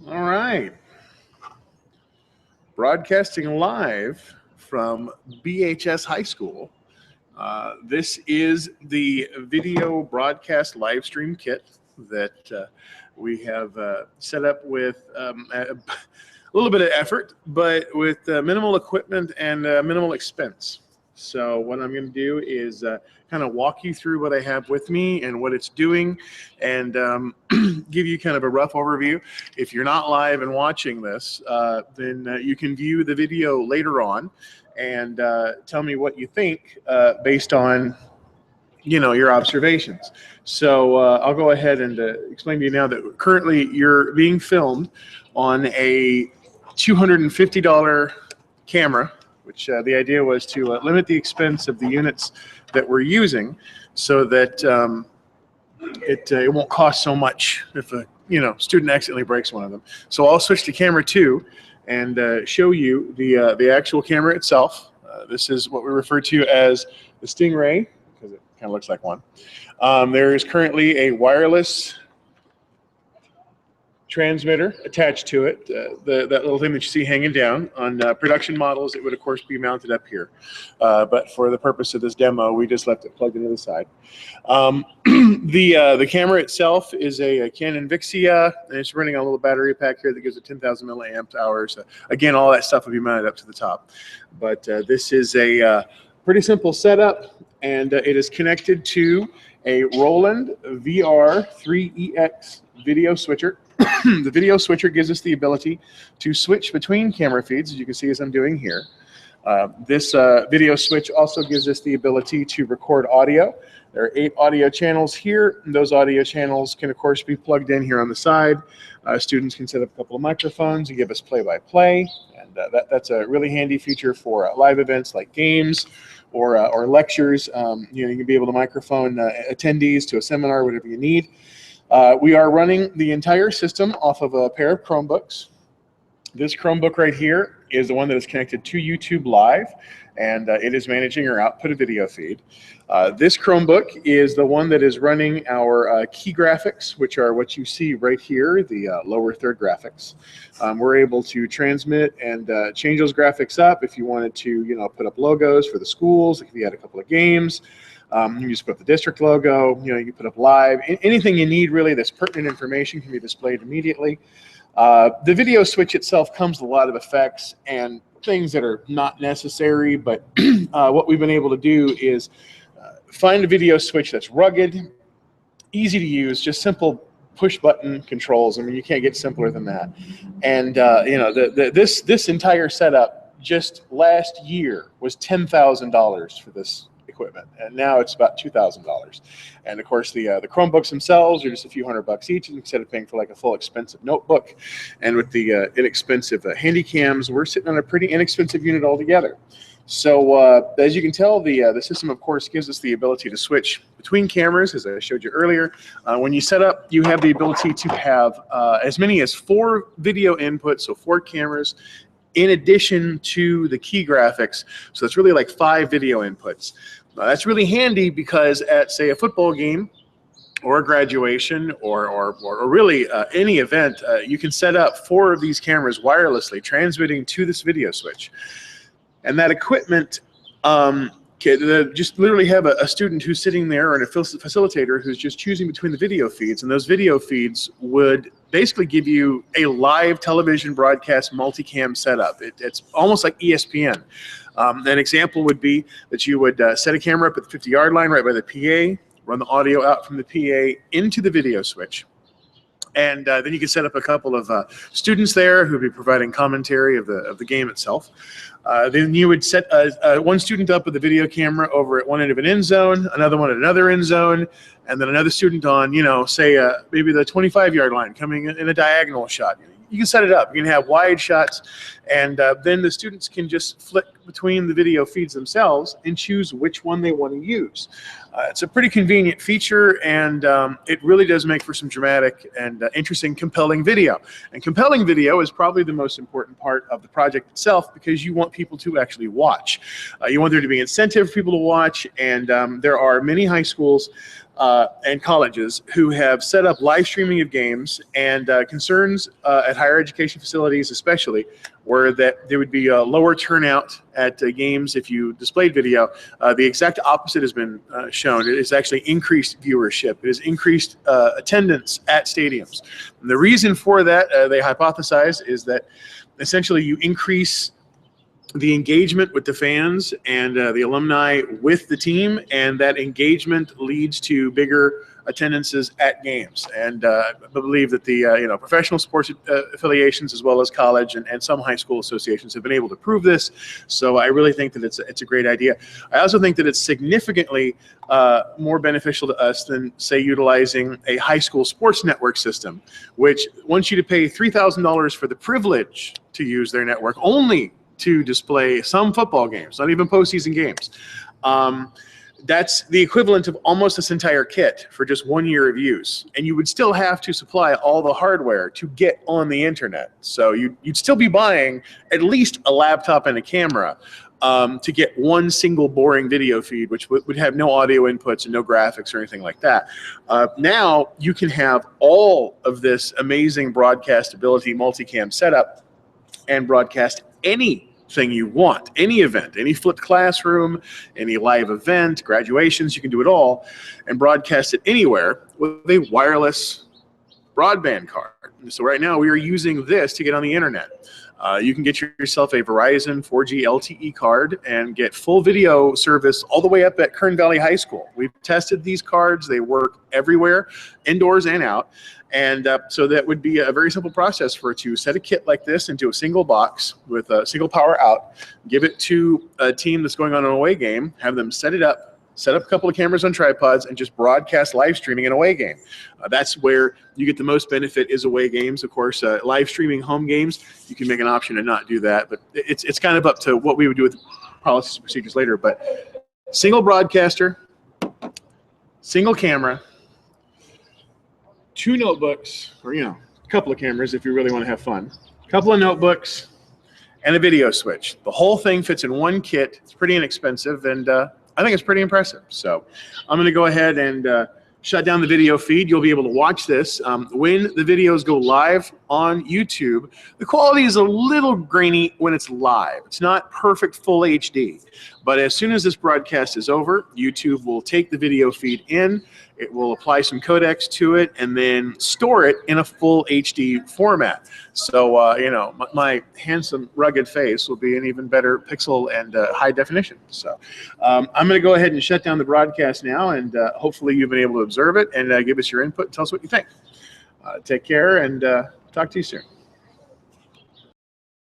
All right. Broadcasting live from BHS High School. This is the video broadcast live stream kit that we have set up with a little bit of effort, but with minimal equipment and minimal expense. So what I'm going to do is kind of walk you through what I have with me and what it's doing, and give you kind of a rough overview. If you're not live and watching this, then you can view the video later on and tell me what you think based on your observations. So I'll go ahead and explain to you now that currently you're being filmed on a $250 camera, which the idea was to limit the expense of the units that we're using so that it won't cost so much if a student accidentally breaks one of them. So I'll switch to camera 2 and show you the actual camera itself. This is what we refer to as the Stingray, because it kind of looks like one. There is currently a wireless transmitter attached to it. That little thing that you see hanging down. On production models, it would of course be mounted up here. But for the purpose of this demo, we just left it plugged into the side. The camera itself is a Canon Vixia, and it's running on a little battery pack here that gives it 10,000 milliamp hours. Again, all that stuff will be mounted up to the top. But this is a pretty simple setup, and it is connected to a Roland VR3EX video switcher. The video switcher gives us the ability to switch between camera feeds, as you can see as I'm doing here. This video switch also gives us the ability to record audio. There are 8 audio channels here. And those audio channels can, of course, be plugged in here on the side. Students can set up a couple of microphones and give us play-by-play. And that's a really handy feature for live events like games or lectures. You can be able to microphone attendees to a seminar, whatever you need. We are running the entire system off of a pair of Chromebooks. This Chromebook right here is the one that is connected to YouTube Live, and it is managing our output of video feed. This Chromebook is the one that is running our key graphics, which are what you see right here, the lower third graphics. We're able to transmit and change those graphics up if you wanted to, put up logos for the schools, if you had a couple of games. You can just put up the district logo, you can put up live. Anything you need really that's pertinent information can be displayed immediately. The video switch itself comes with a lot of effects and things that are not necessary, but what we've been able to do is find a video switch that's rugged, easy to use, just simple push button controls. I mean, you can't get simpler than that. And this entire setup just last year was $10,000 for this equipment, and now it's about $2,000. And of course, the Chromebooks themselves are just a few $100 each, instead of paying for like a full expensive notebook. And with the inexpensive Handycams, we're sitting on a pretty inexpensive unit altogether. So as you can tell, the system, of course, gives us the ability to switch between cameras, as I showed you earlier. When you set up, you have the ability to have as many as 4 video inputs, so 4 cameras, in addition to the key graphics. So it's really like 5 video inputs. That's really handy because at, say, a football game or a graduation or really any event, you can set up 4 of these cameras wirelessly transmitting to this video switch. And that equipment can just literally have a student who's sitting there, or a facilitator who's just choosing between the video feeds, and those video feeds would basically give you a live television broadcast multicam setup. It's almost like ESPN. An example would be that you would set a camera up at the 50-yard line right by the PA, run the audio out from the PA into the video switch. And then you can set up a couple of students there who would be providing commentary of the game itself. Then you would set one student up with a video camera over at one end of an end zone, another one at another end zone, and then another student on, say maybe the 25-yard line coming in a diagonal shot. You can set it up. You can have wide shots, and then the students can just flick between the video feeds themselves and choose which one they want to use. It's a pretty convenient feature, and it really does make for some dramatic and interesting, compelling video. And compelling video is probably the most important part of the project itself, because you want people to actually watch. You want there to be incentive for people to watch, and there are many high schools and colleges who have set up live streaming of games, and concerns at higher education facilities especially were that there would be a lower turnout at games if you displayed video. The exact opposite has been shown. It has actually increased viewership. It has increased attendance at stadiums. And the reason for that, they hypothesize, is that essentially you increase the engagement with the fans and the alumni with the team, and that engagement leads to bigger attendances at games. And I believe that the professional sports affiliations, as well as college and some high school associations, have been able to prove this. So I really think that it's a great idea. I also think that it's significantly more beneficial to us than, say, utilizing a high school sports network system, which wants you to pay $3,000 for the privilege to use their network only to display some football games, not even postseason games. That's the equivalent of almost this entire kit for just 1 year of use. And you would still have to supply all the hardware to get on the internet. So you'd still be buying at least a laptop and a camera to get one single boring video feed, which would have no audio inputs and no graphics or anything like that. Now you can have all of this amazing broadcastability multicam setup and broadcast anything you want, any event, any flipped classroom, any live event, graduations, you can do it all and broadcast it anywhere with a wireless broadband card. So right now we are using this to get on the internet. You can get yourself a Verizon 4G LTE card and get full video service all the way up at Kern Valley High School. We've tested these cards. They work everywhere, indoors and out. And so that would be a very simple process for it to set a kit like this into a single box with a single power out, give it to a team that's going on an away game, have them set it up, set up a couple of cameras on tripods, and just broadcast live streaming an away game. That's where you get the most benefit, is away games. Of course, live streaming home games, you can make an option to not do that, but it's kind of up to what we would do with policies and procedures later. But single broadcaster, single camera, 2 notebooks, or a couple of cameras if you really want to have fun, a couple of notebooks, and a video switch. The whole thing fits in one kit. It's pretty inexpensive, and I think it's pretty impressive. So I'm going to go ahead and shut down the video feed. You'll be able to watch this. When the videos go live on YouTube, the quality is a little grainy when it's live. It's not perfect full HD. But as soon as this broadcast is over, YouTube will take the video feed in, it will apply some codecs to it, and then store it in a full HD format. So, my handsome, rugged face will be an even better pixel and high definition. So I'm going to go ahead and shut down the broadcast now, and hopefully you've been able to observe it and give us your input and tell us what you think. Take care, and talk to you soon.